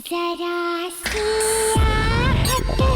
जरा सी आहट होती है।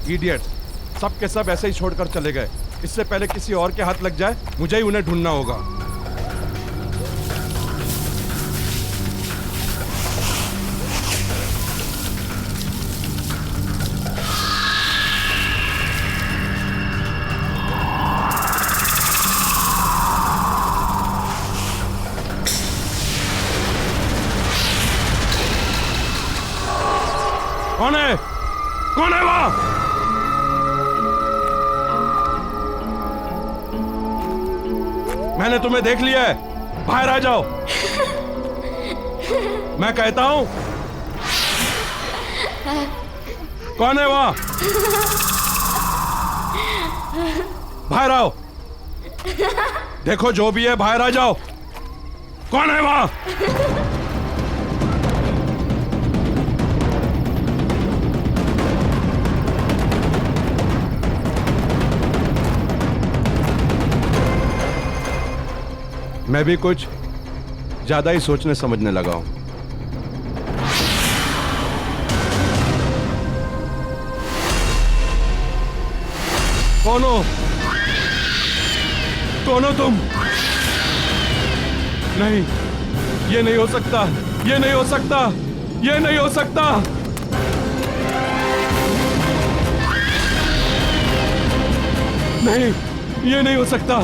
इडियट, सब के सब ऐसे ही छोड़कर चले गए। इससे पहले किसी और के हाथ लग जाए, मुझे ही उन्हें ढूंढना होगा। कौन है? कौन है वहां? मैंने तुम्हें देख लिया है, बाहर आ जाओ। मैं कहता हूं, कौन है वहां? बाहर आओ। देखो जो भी है, बाहर आ जाओ। कौन है वहां? मैं भी कुछ ज्यादा ही सोचने समझने लगा हूं। कौन हो? कौन हो तुम? नहीं, ये नहीं हो सकता, ये नहीं हो सकता, ये नहीं हो सकता। नहीं, ये नहीं हो सकता।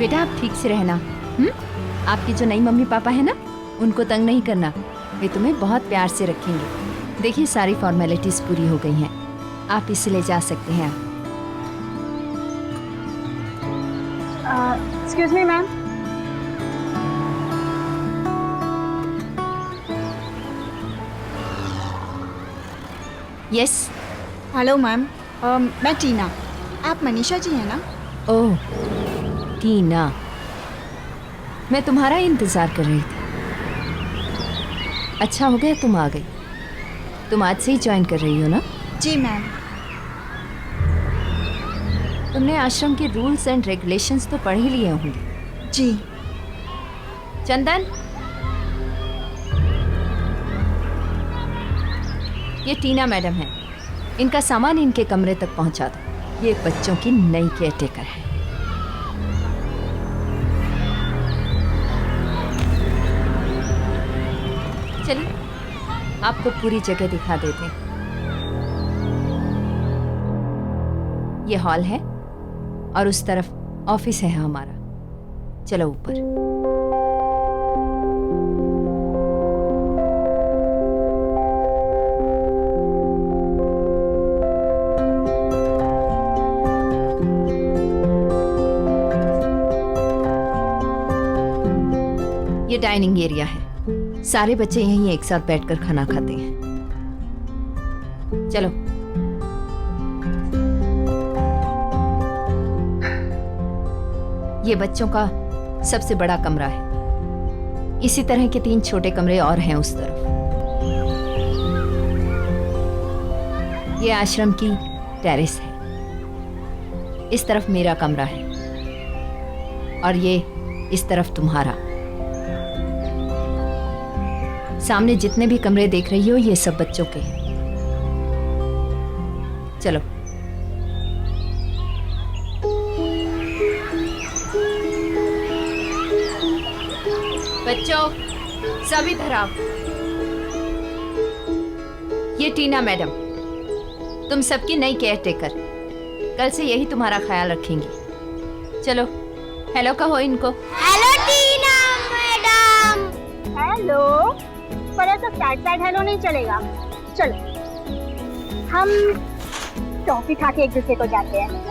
बेटा आप ठीक से रहना। आपकी जो नई मम्मी पापा है ना, उनको तंग नहीं करना। वे तुम्हें बहुत प्यार से रखेंगे। देखिए सारी फॉर्मेलिटीज पूरी हो गई हैं, आप इसे ले जा सकते हैं। Excuse me ma'am. Yes. Hello ma'am, मैं टीना। आप मनीषा जी हैं ना? ओह टीना, मैं तुम्हारा इंतजार कर रही थी। अच्छा हो गया तुम आ गई। तुम आज से ही ज्वाइन कर रही हो ना? जी मैम। तुमने आश्रम के रूल्स एंड रेगुलेशंस तो पढ़ ही लिए होंगे। जी। चंदन, ये टीना मैडम है। इनका सामान इनके कमरे तक पहुंचा दो। ये बच्चों की नई केयरटेकर है। चलिए आपको पूरी जगह दिखा देते हैं। ये हॉल है और उस तरफ ऑफिस है हमारा। चलो ऊपर। ये डाइनिंग एरिया है, सारे बच्चे यहीं एक साथ बैठकर खाना खाते हैं। चलो। ये बच्चों का सबसे बड़ा कमरा है। इसी तरह के 3 छोटे कमरे और हैं उस तरफ। ये आश्रम की टेरेस है। इस तरफ मेरा कमरा है और ये इस तरफ तुम्हारा। सामने जितने भी कमरे देख रही हो ये सब बच्चों के हैं। चलो। बच्चों सब इधर आओ। ये टीना मैडम, तुम सबकी नई केयर टेकर। कल से यही तुम्हारा ख्याल रखेंगी। चलो हेलो कहो इनको। हेलो टीना मैडम। हेलो, पर ऐसा सैड सैड हेलो नहीं चलेगा। चलो हम टॉफी खा के एक दूसरे को जाते हैं।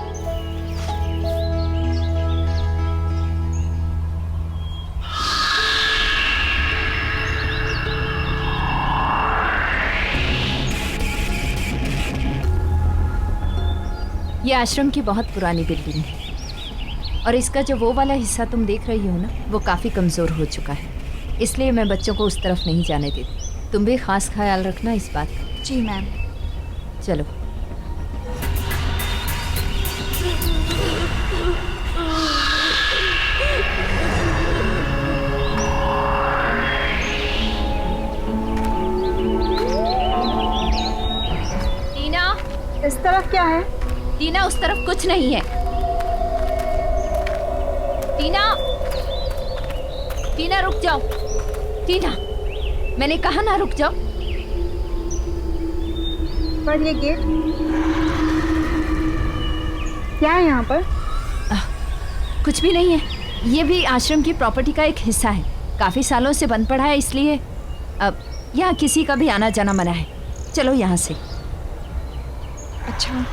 ये आश्रम की बहुत पुरानी बिल्डिंग है और इसका जो वो वाला हिस्सा तुम देख रही हो ना, वो काफ़ी कमज़ोर हो चुका है। इसलिए मैं बच्चों को उस तरफ नहीं जाने देती। तुम भी खास ख्याल रखना इस बात का। जी मैम। चलो। टीना, इस तरफ क्या है? टीना उस तरफ कुछ नहीं है। टीना, टीना रुक जाओ। टीना, मैंने कहा ना रुक जाओ। पर ये गेट क्या है यहाँ पर? कुछ भी नहीं है। ये भी आश्रम की प्रॉपर्टी का एक हिस्सा है। काफी सालों से बंद पड़ा है, इसलिए अब यहाँ किसी का भी आना जाना मना है। चलो यहाँ से। अच्छा।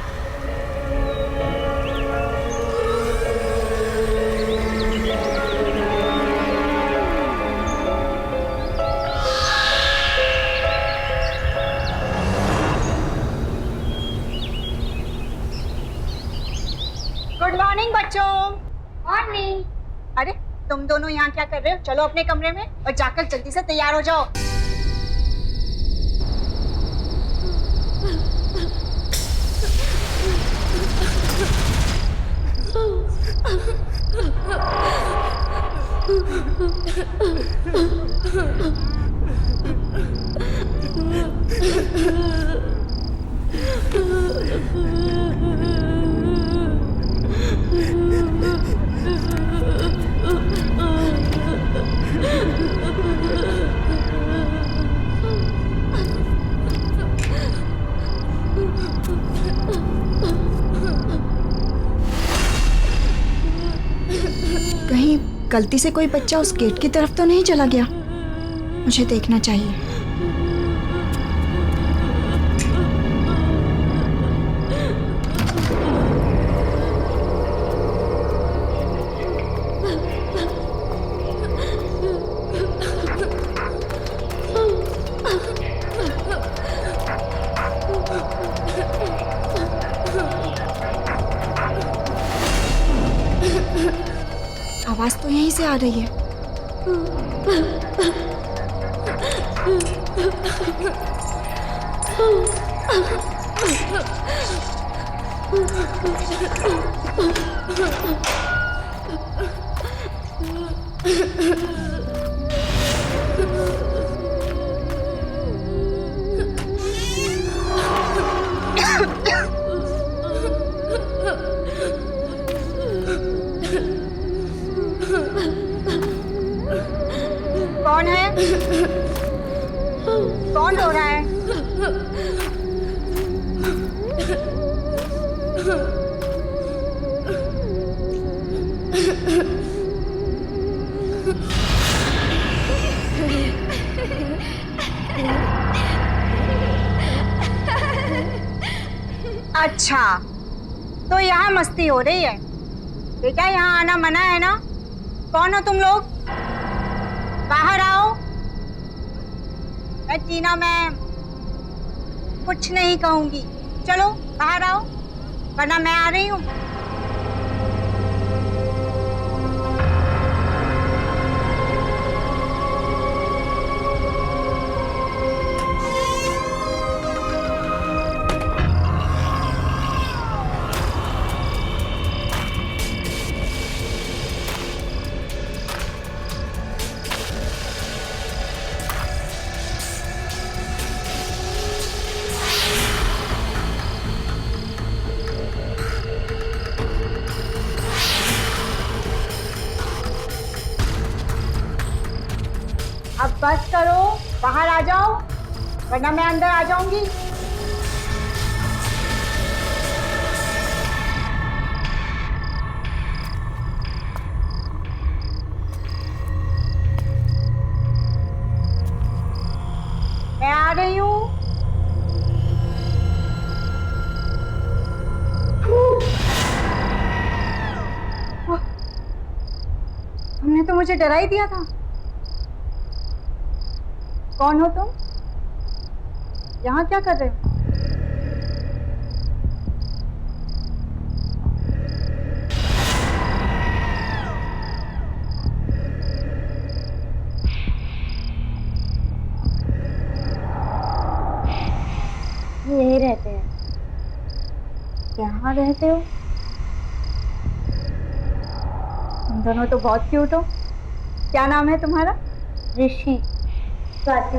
गुड मॉर्निंग बच्चों। मॉर्निंग। अरे तुम दोनों यहाँ क्या कर रहे हो? चलो अपने कमरे में और जाकर जल्दी से तैयार हो जाओ। कहीं गलती से कोई बच्चा उस गेट की तरफ तो नहीं चला गया? मुझे देखना चाहिए। आवाज तो यहीं से आ रही है। कौन है? कौन रो रहा है? अच्छा, तो यहाँ मस्ती हो रही है। बेटा यहाँ आना मना है ना? कौन हो तुम लोग? बाहर आओ। मैं टीना मैम कुछ नहीं कहूंगी। चलो बाहर आओ, वरना मैं आ रही हूँ। अब बस करो, बाहर आ जाओ, वरना मैं अंदर आ जाऊंगी। मैं आ रही हूँ। तुमने तो मुझे डरा ही दिया था। कौन हो तुम? यहाँ क्या कर रहे हो? यहीं रहते हैं। यहाँ रहते हो? तुम दोनों तो बहुत क्यूट हो। क्या नाम है तुम्हारा? ऋषि। स्वाति।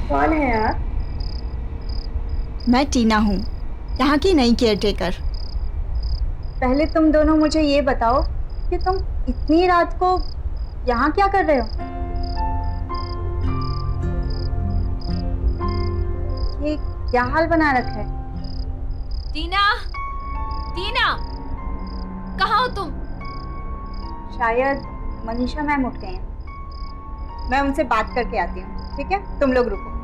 कौन है आप? मैं टीना हूँ, यहाँ की नई केयरटेकर। पहले तुम दोनों मुझे ये बताओ कि तुम इतनी रात को यहाँ क्या कर रहे हो? ये क्या हाल बना रखा है? टीना, टीना, कहाँ हो तुम? शायद मनीषा मैम उठ गए हैं। मैं उनसे बात करके आती हूँ, ठीक है? तुम लोग रुको।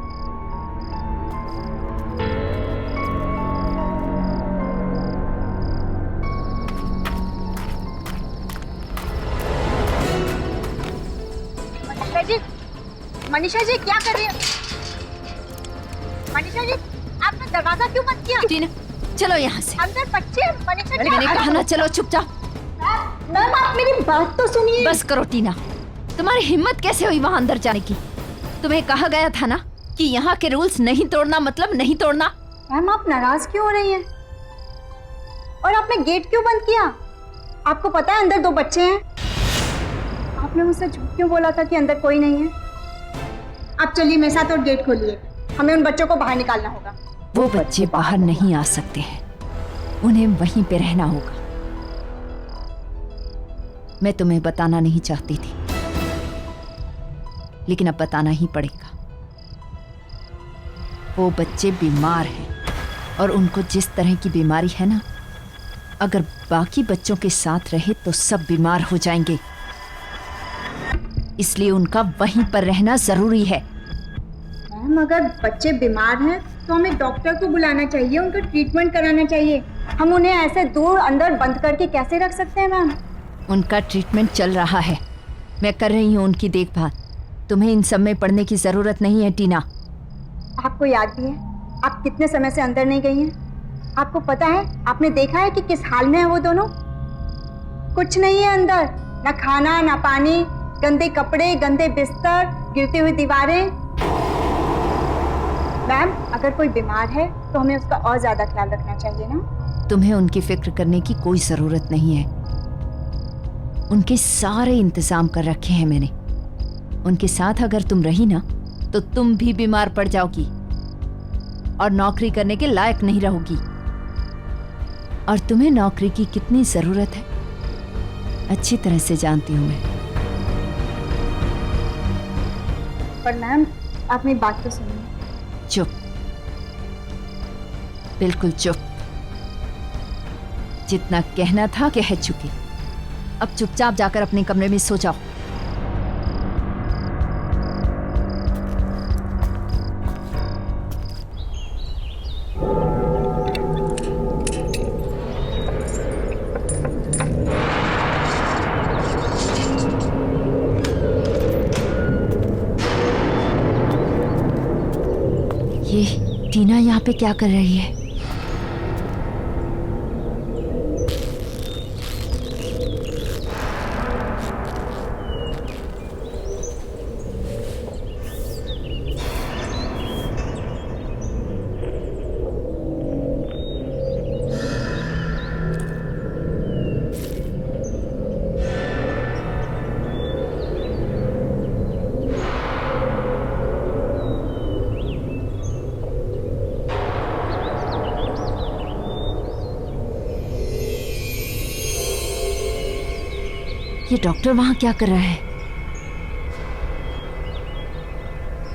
मनीषा जी क्या कर रही है? मनीषा जी आपने दरवाजा क्यों बंद किया? टीना, चलो यहाँ से। अंदर बच्चे। मनीषा जी मैंने कहा ना, चलो चुपचाप। मैम आप मेरी बात तो सुनिए। बस करो टीना, तुम्हारी हिम्मत कैसे हुई वहाँ अंदर जाने की? तुम्हें कहा गया था ना कि यहाँ के रूल्स नहीं तोड़ना मतलब नहीं तोड़ना। मैम आप नाराज क्यों हो रही हैं? और आपने गेट क्यों बंद किया? आपको पता है अंदर 2 बच्चे हैं। आपने मुझसे झूठ क्यों बोला था कि अंदर कोई नहीं है? आप चलिए मेरे साथ और गेट खोलिए। हमें उन बच्चों को बाहर निकालना होगा। वो बच्चे बाहर नहीं आ सकते हैं, उन्हें वहीं पे रहना होगा। मैं तुम्हें बताना नहीं चाहती थी, लेकिन अब बताना ही पड़ेगा। वो बच्चे बीमार हैं और उनको जिस तरह की बीमारी है ना, अगर बाकी बच्चों के साथ रहे तो सब बीमार हो जाएंगे। इसलिए उनका वहीं पर रहना जरूरी है। मैम अगर बच्चे बीमार हैं तो हमें डॉक्टर को बुलाना चाहिए, उनका ट्रीटमेंट कराना चाहिए। हम उन्हें ऐसे दूर अंदर बंद करके कैसे रख सकते हैं मैम? उनका ट्रीटमेंट चल रहा है, मैं कर रही हूँ उनकी देखभाल। तुम्हें इन सब में पड़ने की जरूरत नहीं है टीना। आपको याद भी है आप कितने समय से अंदर नहीं गई हैं? आपको पता है, आपने देखा है कि किस हाल में है वो दोनों? कुछ नहीं है अंदर, ना खाना ना पानी, गंदे कपड़े, गंदे बिस्तर, गिरती हुई दीवारें। मैम अगर कोई बीमार है तो हमें उसका और ज्यादा ख्याल रखना चाहिए ना? तुम्हें उनकी फिक्र करने की कोई जरूरत नहीं है। उनके सारे इंतजाम कर रखे हैं मैंने। उनके साथ अगर तुम रही ना तो तुम भी बीमार पड़ जाओगी। और नौकरी करने के लायक नहीं रहोगी। और तुम्हें नौकरी की कितनी जरूरत है अच्छी तरह से जानती हूँ मैं। पर मैम, आप मेरी बात तो सुनिए। चुप, बिल्कुल चुप। जितना कहना था कह चुकी। अब चुपचाप जाकर अपने कमरे में सो जाओ। ये टीना यहाँ पे क्या कर रही है? ये डॉक्टर वहां क्या कर रहा है?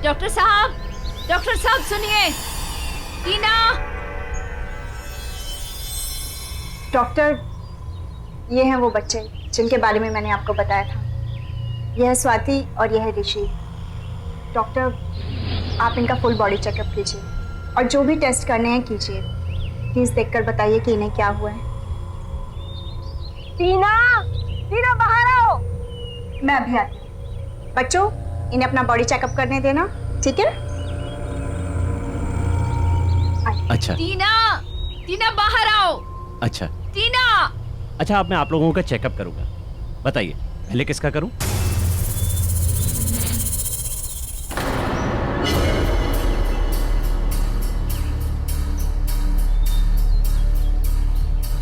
डॉक्टर साहब सुनिए। टीना। डॉक्टर, ये हैं वो बच्चे जिनके बारे में मैंने आपको बताया था। यह है स्वाति और यह है ऋषि। डॉक्टर, आप इनका फुल बॉडी चेकअप कीजिए और जो भी टेस्ट करने हैं कीजिए। प्लीज देखकर बताइए कि इन्हें क्या हुआ है। टीना, टीना बाहर आओ। मैं अभी आती हूँ। बच्चों, इन्हें अपना बॉडी चेकअप करने देना, ठीक है? अच्छा टीना बाहर आओ। अच्छा टीना। अच्छा, अब मैं आप लोगों का चेकअप करूंगा। बताइए पहले किसका करूं?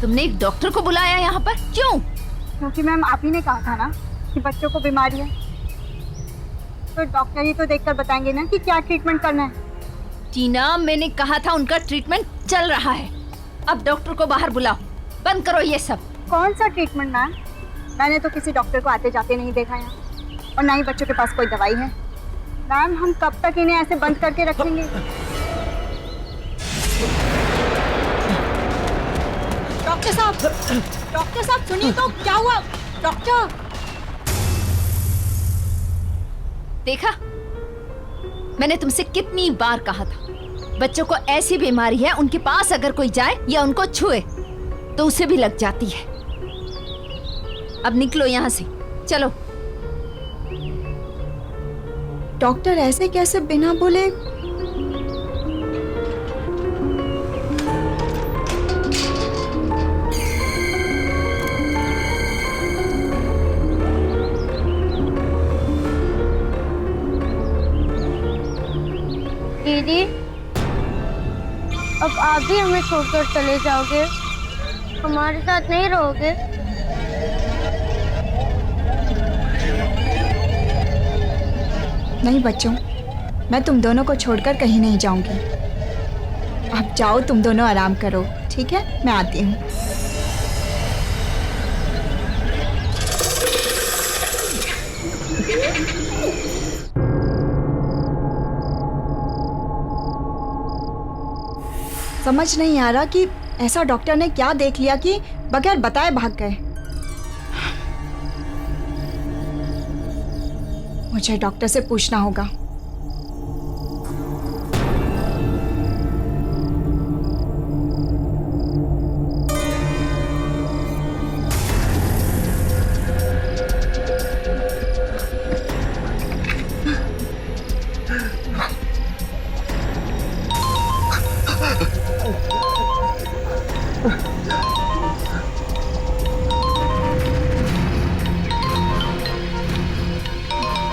तुमने एक डॉक्टर को बुलाया यहाँ पर, क्यों? क्योंकि मैम आप ही ने कहा था ना कि बच्चों को बीमारी है, तो डॉक्टर ही तो देखकर बताएंगे ना कि क्या ट्रीटमेंट करना है। टीना, मैंने कहा था उनका ट्रीटमेंट चल रहा है। अब डॉक्टर को बाहर बुलाओ, बंद करो ये सब। कौन सा ट्रीटमेंट मैम? मैंने तो किसी डॉक्टर को आते जाते नहीं देखा यहाँ, और ना ही बच्चों के पास कोई दवाई है। मैम, हम कब तक इन्हें ऐसे बंद करके रखेंगे? डॉक्टर साहब सुनिए तो, क्या हुआ? डॉक्टर। देखा, मैंने तुमसे कितनी बार कहा था, बच्चों को ऐसी बीमारी है उनके पास अगर कोई जाए या उनको छुए तो उसे भी लग जाती है। अब निकलो यहाँ से, चलो। डॉक्टर ऐसे कैसे बिना बोले? दीदी, अब आप भी हमें छोड़कर चले जाओगे? हमारे साथ नहीं रहोगे? नहीं बच्चों, मैं तुम दोनों को छोड़कर कहीं नहीं जाऊंगी। आप जाओ, तुम दोनों आराम करो, ठीक है? मैं आती हूँ। समझ नहीं आ रहा कि ऐसा डॉक्टर ने क्या देख लिया कि बगैर बताए भाग गए। मुझे डॉक्टर से पूछना होगा।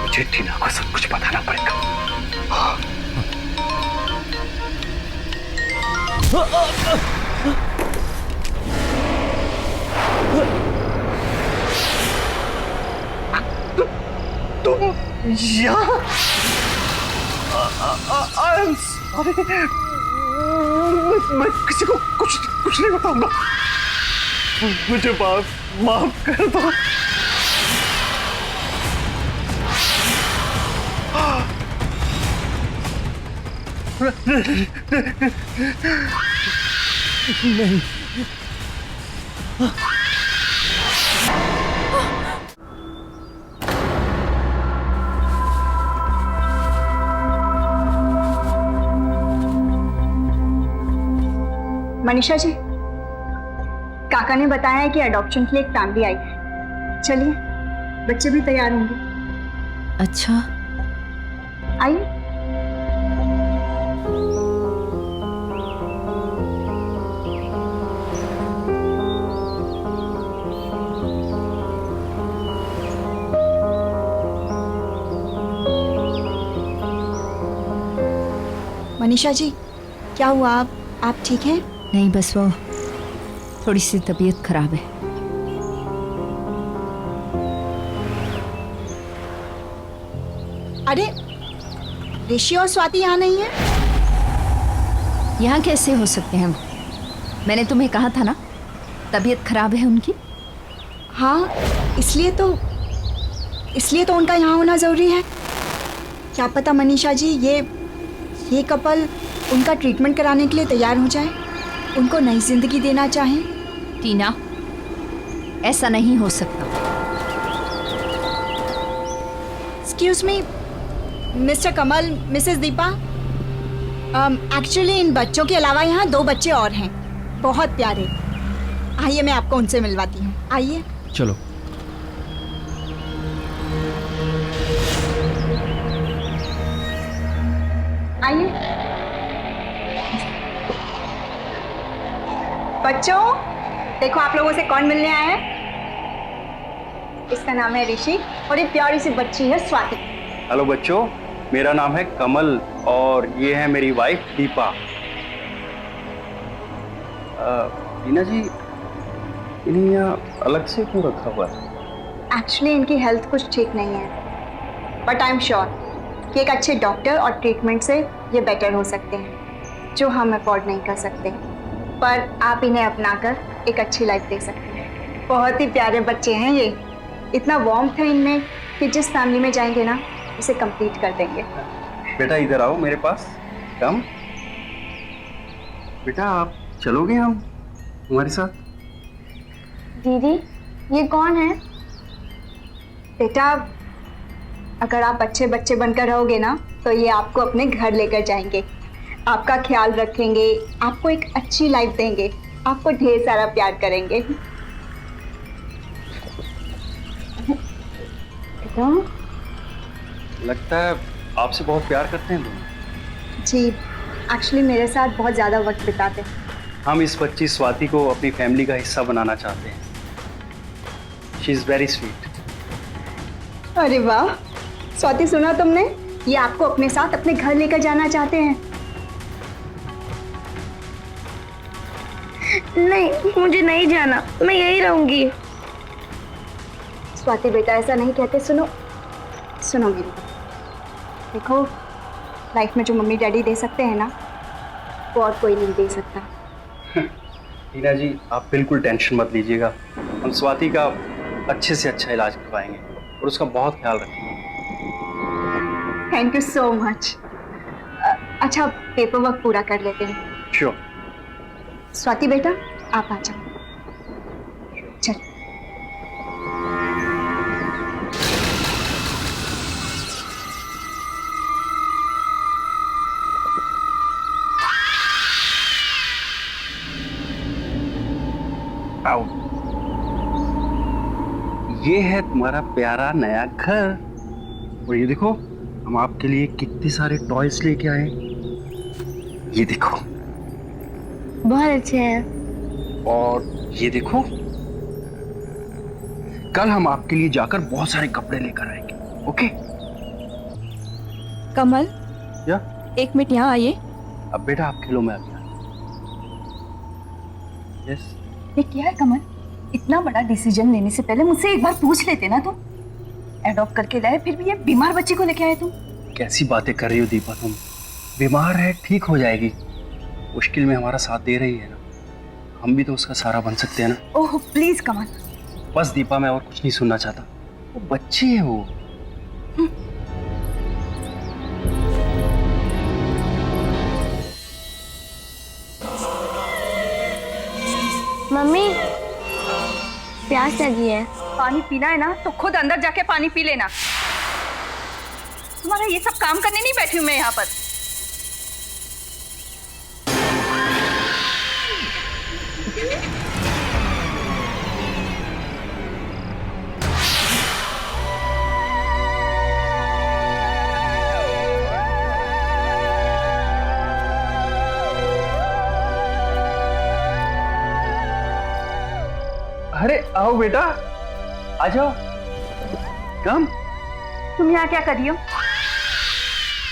मुझे टीना को सब कुछ बताना पड़ेगा। तो यहाँ आई एम सॉरी मैं किसी को कुछ नहीं बताऊंगा। मुझे माफ कर दो। नहीं। मनीषा जी, काका ने बताया है कि अडॉप्शन के लिए एक फैमिली आई है। चलिए, बच्चे भी तैयार होंगे। अच्छा, आइए। मनीषा जी, क्या हुआ? आप ठीक हैं? नहीं, बस वो थोड़ी सी तबीयत खराब है। अरे, ऋषि और स्वाति यहाँ नहीं है? यहाँ कैसे हो सकते हैं? मैंने तुम्हें कहा था ना, तबीयत खराब है उनकी। हाँ, इसलिए तो उनका यहाँ होना ज़रूरी है। क्या पता मनीषा जी, ये कपल उनका ट्रीटमेंट कराने के लिए तैयार हो जाए, उनको नई जिंदगी देना चाहें। टीना, ऐसा नहीं हो सकता। Excuse me, mister Kamal, Mrs Deepa, actually in बच्चों के अलावा यहाँ 2 बच्चे और हैं, बहुत प्यारे। आइए, मैं आपको उनसे मिलवाती हूँ। आइए। चलो। आइए। बच्चों, देखो आप लोगों से कौन मिलने आया है। इसका नाम है ऋषि और ये प्यारी सी बच्ची है स्वाति। हेलो बच्चों, मेरा नाम है कमल और ये है मेरी वाइफ दीपा। टीना जी, इन्हें यहाँ अलग से क्यों रखा हुआ है? एक्चुअली इनकी हेल्थ कुछ ठीक नहीं है, बट आई एम श्योर कि एक अच्छे डॉक्टर और ट्रीटमेंट से ये बेटर हो सकते हैं, जो हम अफोर्ड नहीं कर सकते। पर आप इन्हें अपनाकर एक अच्छी लाइफ दे सकते हैं। बहुत ही प्यारे बच्चे हैं ये, इतना वार्मथ है इनमें कि जिस फैमिली में जाएंगे ना, उसे कंप्लीट कर देंगे। बेटा इधर आओ मेरे पास, कम। बेटा आप चलोगे हम हमारे साथ? दीदी, ये कौन है? बेटा, अगर आप अच्छे बच्चे बनकर रहोगे ना, तो ये आपको अपने घर लेकर जाएंगे, आपका ख्याल रखेंगे, आपको एक अच्छी लाइफ देंगे, आपको ढेर सारा प्यार करेंगे। बेटा, लगता है आपसे बहुत प्यार करते हैं लोग। जी, एक्चुअली मेरे साथ बहुत ज़्यादा वक्त बिताते हैं। हम इस बच्ची स्वाति को अपनी फैमिली का हिस्सा बनाना चाहते हैं। She is very sweet. अरे वाह स्वाति, सुना तुमने? ये आपको अपने साथ अपने घर लेकर जाना चाहते हैं। नहीं, मुझे नहीं जाना, मैं यहीं रहूंगी। स्वाति बेटा, ऐसा नहीं कहते। सुनो सुनो मेरी बात। देखो, लाइफ में जो मम्मी डैडी दे सकते हैं ना, वो और कोई नहीं दे सकता। टीना जी, आप बिल्कुल टेंशन मत लीजिएगा। हम स्वाति का अच्छे से अच्छा इलाज करवाएंगे और उसका बहुत ख्याल रखेंगे। Thank you so much. अच्छा, पेपर वर्क पूरा कर लेते हैं। श्योर। स्वाति बेटा, आप आ जाओ। चल। आओ। ये है तुम्हारा प्यारा नया घर और ये देखो, हम आपके लिए कितने सारे टॉयज लेके आए। ये देखो, बहुत अच्छे हैं। और ये देखो, कल हम आपके लिए जाकर बहुत सारे कपड़े लेकर आएंगे। ओके? कमल, या 1 मिनट यहाँ आइए। अब बेटा आप खेलो, मैं आ गया। यस। ये क्या है कमल? इतना बड़ा डिसीजन लेने से पहले मुझसे एक बार पूछ लेते ना तुम। एडॉप्ट करके लाए, फिर भी ये बीमार बच्ची को लेके आए तुम। कैसी बातें कर रही हो दीपा तुम? बीमार है, ठीक हो जाएगी। मुश्किल में हमारा साथ दे रही है ना, हम भी तो उसका सहारा बन सकते हैं ना। ओह प्लीज कमल। बस दीपा, मैं और कुछ नहीं सुनना चाहता। वो बच्चे हैं वो। मम्मी प्यास लगी है। पानी पीना है ना तो खुद अंदर जाके पानी पी लेना। तुम्हारा ये सब काम करने नहीं बैठी हूं मैं यहाँ पर। अरे आओ बेटा, आ जाओ। कम। तुम यहाँ क्या कर रही हो?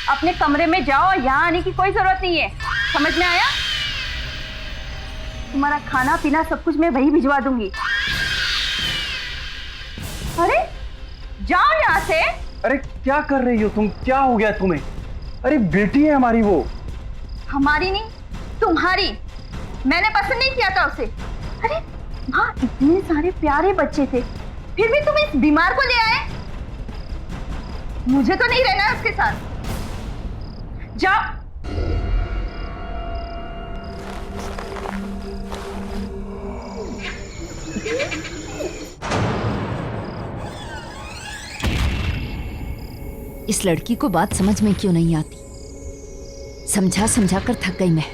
अपने कमरे में जाओ, यहाँ आने की कोई जरूरत नहीं है। समझ में आया? तुम्हारा खाना पीना सब कुछ मैं वही भिजवा दूंगी। अरे जाओ यहाँ से। अरे क्या कर रही हो तुम? क्या हो गया तुम्हें? अरे बेटी है हमारी वो। हमारी नहीं, तुम्हारी। मैंने पसंद नहीं किया था उसे। अरे वहाँ इतने सारे प्यारे बच्चे थे, फिर भी तुम इस बीमार को ले आए। मुझे तो नहीं रहना है उसके साथ। जाओ। इस लड़की को बात समझ में क्यों नहीं आती? समझा समझा कर थक गई मैं।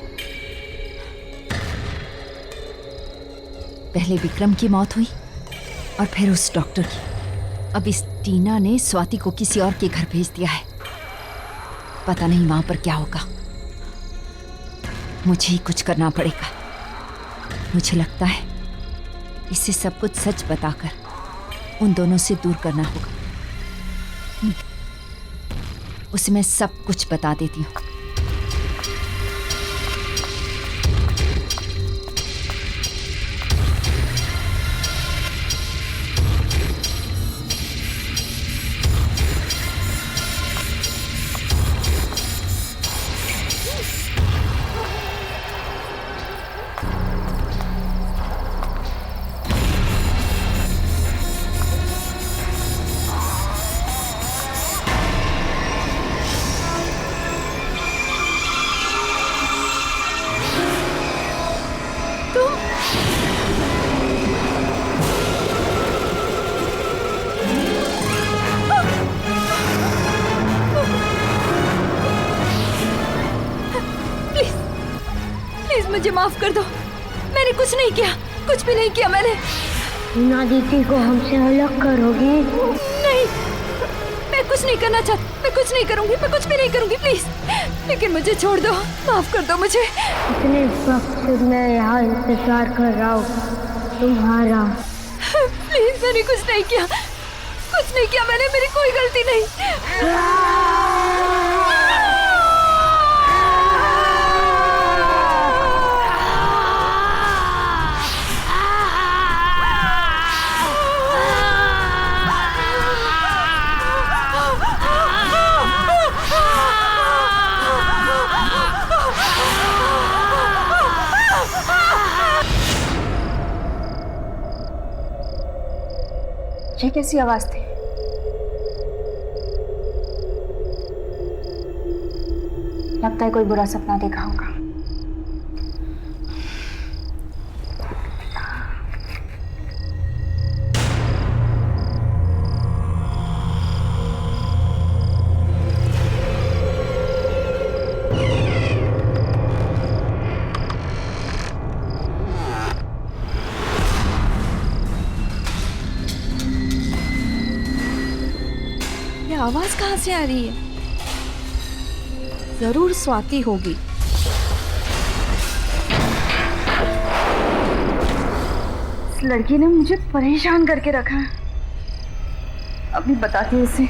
पहले विक्रम की मौत हुई और फिर उस डॉक्टर की। अब इस टीना ने स्वाति को किसी और के घर भेज दिया है। पता नहीं वहां पर क्या होगा। मुझे ही कुछ करना पड़ेगा। मुझे लगता है इसे सब कुछ सच बताकर उन दोनों से दूर करना होगा। उसे मैं सब कुछ बता देती हूँ। मुझे माफ कर दो। मैंने कुछ नहीं किया, कुछ भी नहीं किया मैंने। ना दीदी को हमसे अलग करोगे? नहीं, मैं कुछ नहीं करना चाहती। मैं कुछ नहीं करूंगी, मैं कुछ भी नहीं करूंगी, प्लीज। लेकिन मुझे छोड़ दो, माफ कर दो मुझे। इतने वक्त से मैं यहाँ इंतजार कर रहा हूँ तुम्हारा। प्लीज, मैंने कुछ नहीं किया, कुछ नहीं किया मैंने। मेरी कोई गलती नहीं। ये कैसी आवाज थी? लगता है कोई बुरा सपना देखा होगा। आवाज कहाँ से आ रही है? जरूर स्वाति होगी। इस लड़की ने मुझे परेशान करके रखा है। अभी बताती हूँ इसे।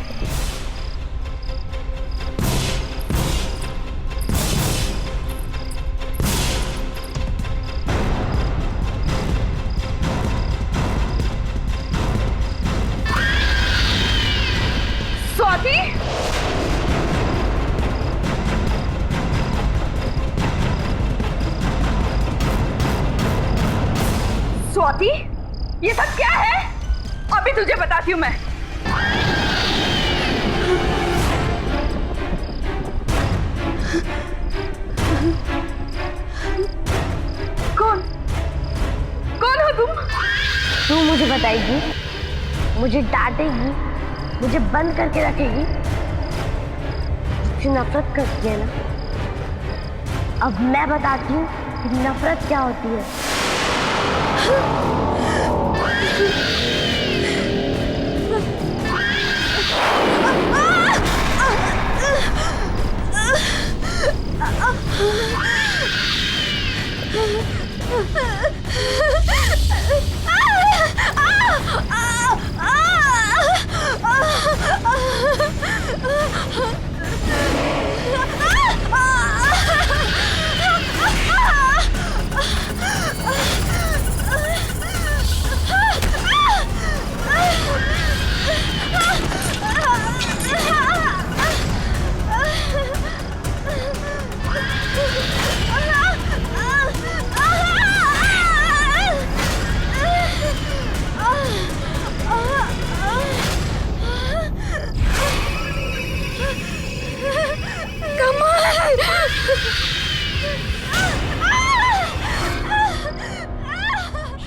स्वाति, ये सब क्या है? अभी तुझे बताती हूँ मैं। कौन कौन हो तुम? तू मुझे बताएगी, मुझे डांटेगी, मुझे बंद करके रखेगी? मुझसे नफरत करती है ना? अब मैं बताती हूँ कि नफरत क्या होती है।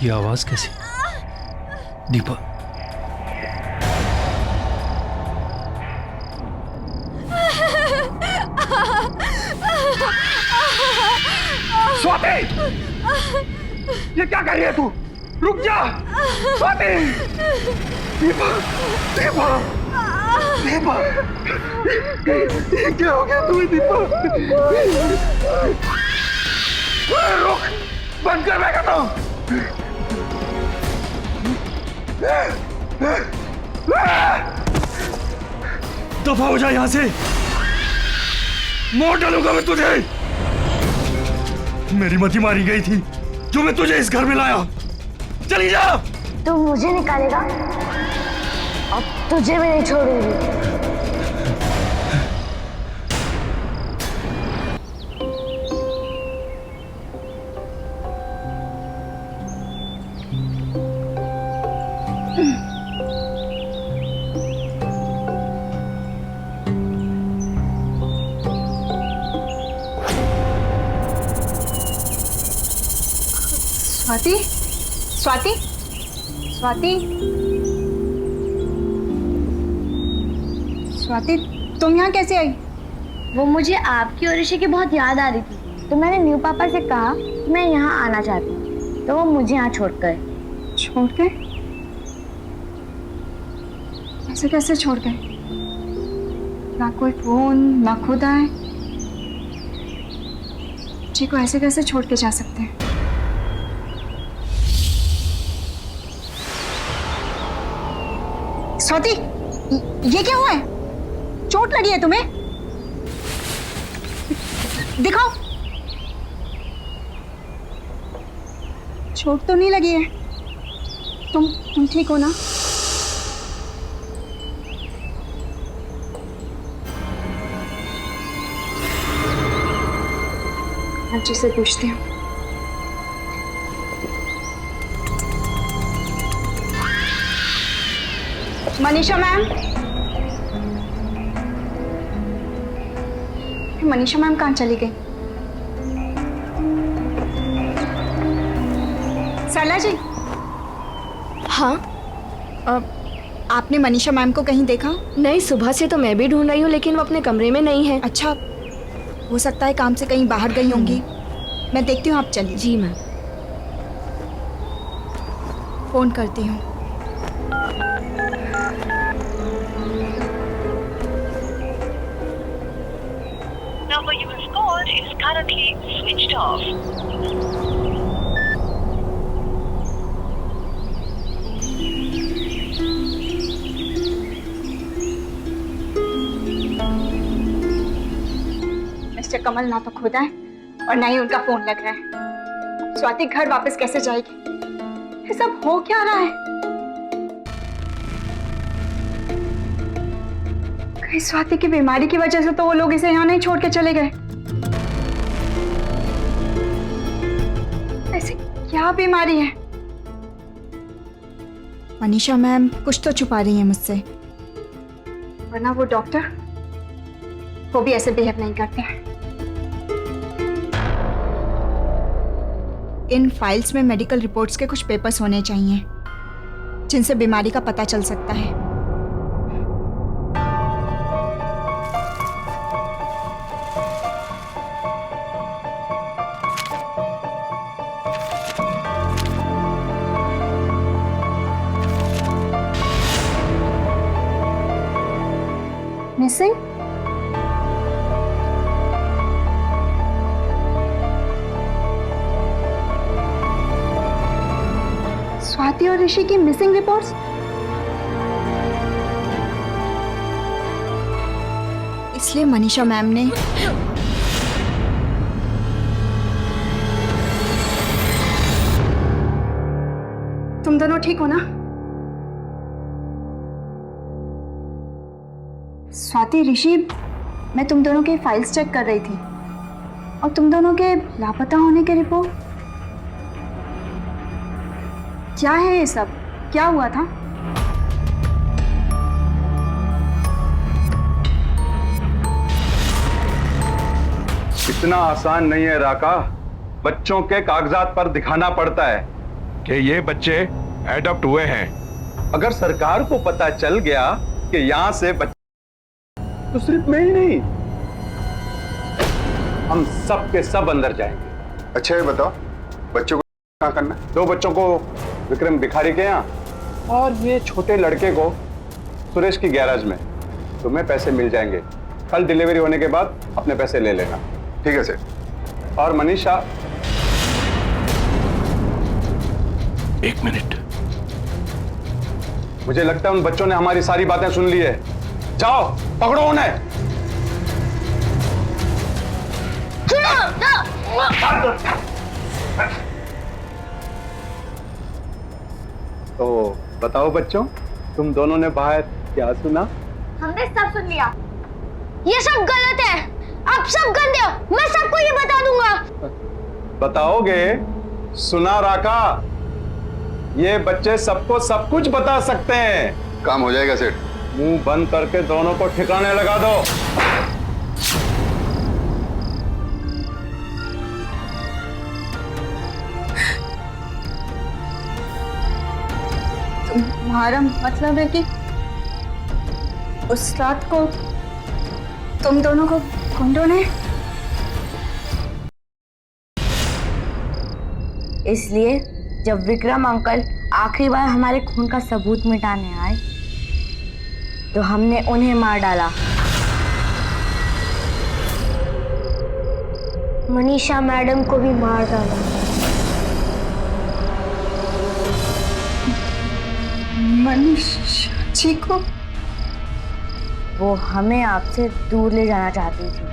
ये आवाज कैसी? दीपा, स्वाति, ये क्या कर रही है तू? रुक जा स्वाति। दीपा, दीपा, दीपा, क्या हो गया तुम्हें दीपा? रुक, बंद कर, मैं कहता हूँ। दफा हो जा यहाँ से, मार डालूंगा मैं तुझे। मेरी मती मारी गई थी जो मैं तुझे इस घर में लाया। चली जा। तू मुझे निकालेगा, अब तुझे भी नहीं छोड़ूंगी। स्वाति, स्वाति, स्वाति, स्वाति, तुम यहाँ कैसे आई? वो मुझे आपकी और ऋषि की बहुत याद आ रही थी, तो मैंने न्यू पापा से कहा कि मैं यहाँ आना चाहती हूँ, तो वो मुझे यहाँ छोड़ गए। छोड़ गए? ऐसे कैसे छोड़ गए? ना कोई फोन, ना खुद आए। जी को ऐसे कैसे छोड़ के जा सकते हैं? स्वाति, ये क्या हुआ है? चोट लगी है तुम्हें? दिखाओ। चोट तो नहीं लगी है। तुम ठीक हो ना? आंटी से पूछती हूँ। मनीषा मैम, मनीषा मैम कहाँ चली गई? सरला जी। हाँ, आपने मनीषा मैम को कहीं देखा? नहीं, सुबह से तो मैं भी ढूंढ रही हूँ, लेकिन वो अपने कमरे में नहीं है। अच्छा, हो सकता है काम से कहीं बाहर गई होंगी। मैं देखती हूँ, आप चलिए। जी मैम। फोन करती हूँ। Number you have called is currently switched off. Mister Kamal ना तो खुद आए और ना ही उनका फोन लग रहा है। स्वाति घर वापस कैसे जाएगी? ये सब हो क्या रहा है? कहीं स्वाति की बीमारी की वजह से तो वो लोग इसे यहाँ नहीं छोड़ के चले गए? ऐसी क्या बीमारी है मनीषा मैम कुछ तो छुपा रही हैं मुझसे। वरना वो डॉक्टर, वो भी ऐसे बिहेव नहीं करते हैं। इन फाइल्स में मेडिकल रिपोर्ट्स के कुछ पेपर्स होने चाहिए जिनसे बीमारी का पता चल सकता है। मिसिंग? स्वाति और ऋषि की मिसिंग रिपोर्ट्स? इसलिए मनीषा मैम ने तुम दोनों ठीक हो ना? स्वाति, ऋषि, मैं तुम दोनों के फाइल्स चेक कर रही थी और तुम दोनों के लापता होने के रिपोर्ट। क्या है ये सब? क्या हुआ था? इतना आसान नहीं है राका। बच्चों के कागजात पर दिखाना पड़ता है कि ये बच्चे एडॉप्ट हुए हैं। अगर सरकार को पता चल गया कि यहाँ से बच्चे, तो सिर्फ मैं ही नहीं, हम सब के सब अंदर जाएंगे। अच्छा ये बताओ, बच्चों को क्या करना है? 2 बच्चों को विक्रम भिखारी के यहाँ और ये छोटे लड़के को सुरेश की गैराज में। तुम्हें पैसे मिल जाएंगे। कल डिलीवरी होने के बाद अपने पैसे ले लेना। ठीक है सर। और मनीषा, 1 मिनट, मुझे लगता है उन बच्चों ने हमारी सारी बातें सुन ली है। जाओ पकड़ो उन्हें। तो बताओ बच्चों, तुम दोनों ने बाहर क्या सुना? हमने सब सुन लिया। ये सब गलत है, आप सब गंदे हो, मैं सबको ये बता दूंगा। बताओगे? सुना राका, ये बच्चे सबको सब कुछ बता सकते हैं। काम हो जाएगा सेठ। मुंह बंद करके दोनों को ठिकाने लगा दो। तुम्हारा मतलब है कि उस रात को तुम दोनों को गुंडों ने? इसलिए जब विक्रम अंकल आखिरी बार हमारे खून का सबूत मिटाने आए तो हमने उन्हें मार डाला। मनीषा मैडम को भी मार डाला। मनीषा जी को? वो हमें आपसे दूर ले जाना चाहती थी,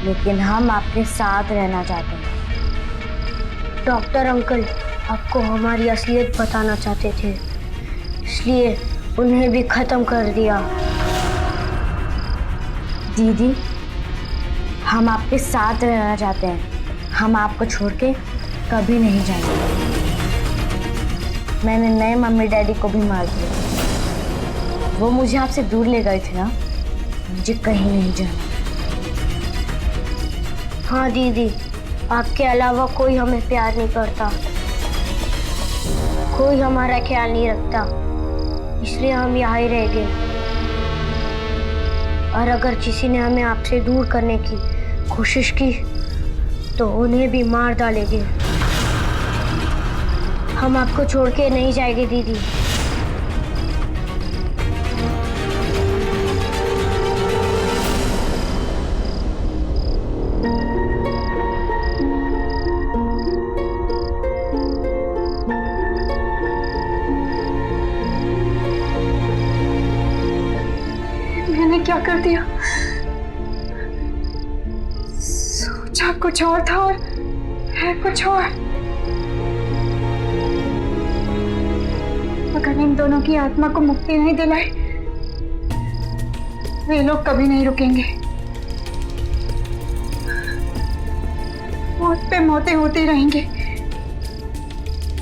लेकिन हम आपके साथ रहना चाहते हैं। डॉक्टर अंकल आपको हमारी असलियत बताना चाहते थे, इसलिए उन्हें भी खत्म कर दिया। दीदी, हम आपके साथ रहना चाहते हैं, हम आपको छोड़ के कभी नहीं जाएंगे। मैंने नए मम्मी डैडी को भी मार दिया। वो मुझे आपसे दूर ले गए थे ना, मुझे कहीं नहीं जाना। हाँ दीदी, आपके अलावा कोई हमें प्यार नहीं करता, कोई हमारा ख्याल नहीं रखता, इसलिए हम यहाँ ही रह गए। और अगर किसी ने हमें आपसे दूर करने की कोशिश की तो उन्हें भी मार डालेंगे। हम आपको छोड़ के नहीं जाएंगे दीदी। मैंने क्या कर दिया? सोचा कुछ और था और है कुछ और। अगर इन दोनों की आत्मा को मुक्ति नहीं दिलाई, वे लोग कभी नहीं रुकेंगे। मौत पे मौतें होती रहेंगे।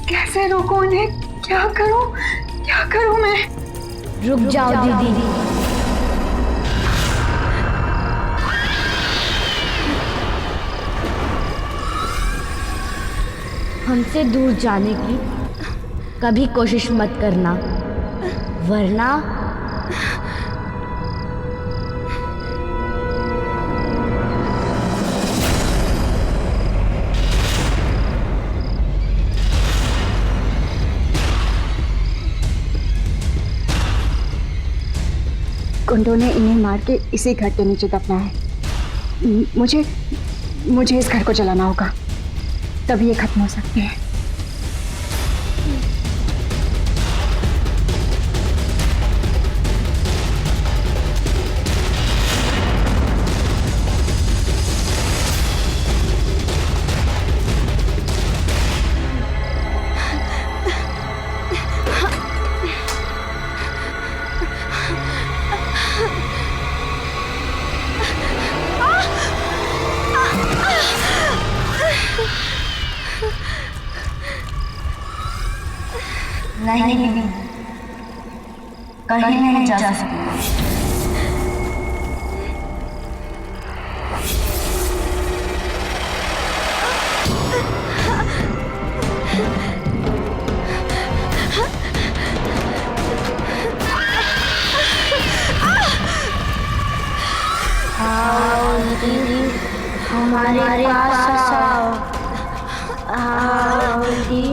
कैसे रोको उन्हें, क्या करूं मैं? रुक जाओ दीदी। हमसे दूर जाने की कभी कोशिश मत करना, वरना गुंडों ने इन्हें मार के इसी घर के नीचे दफना है। मुझे इस घर को जलाना होगा, तभी ये खत्म हो सकते हैं। नहीं दीदी, कहीं नहीं जा सकते। आओ दीदी, हमारे पास आओ। आओ दीदी,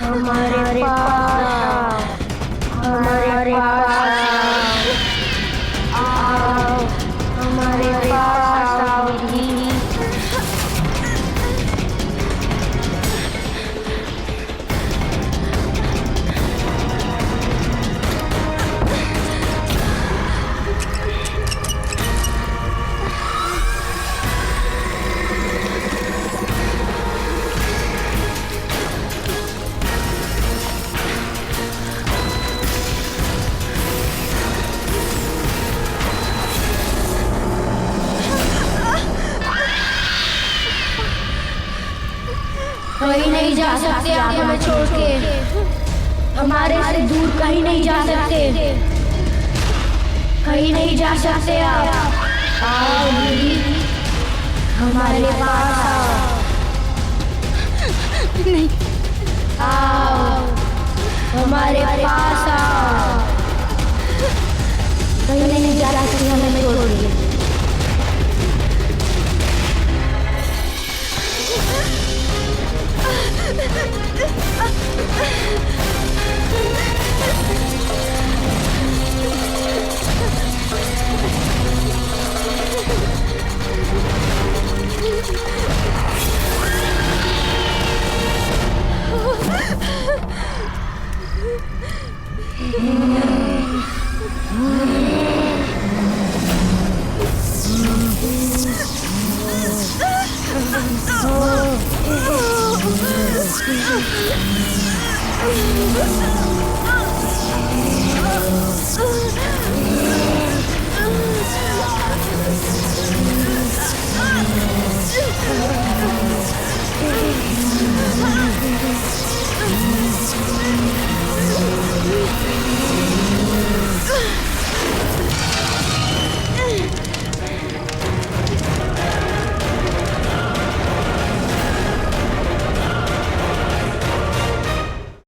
हमारे पास हमारे पास आओ, हमारे पास आओ दीदी। कहीं नहीं जा सकते आप हमें छोड़ के, हमारे से दूर कहीं नहीं जा सकते, कहीं नहीं जा सकते आप। आओ दीदी, हमारे पास आओ। नहीं, आओ, हमारे पास आओ। कहीं नहीं जा सकते हमें छोड़ के।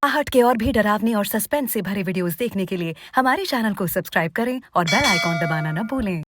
आहट के और भी डरावनी और सस्पेंस से भरे वीडियोस देखने के लिए हमारे चैनल को सब्सक्राइब करें और बेल आइकॉन दबाना न भूलें।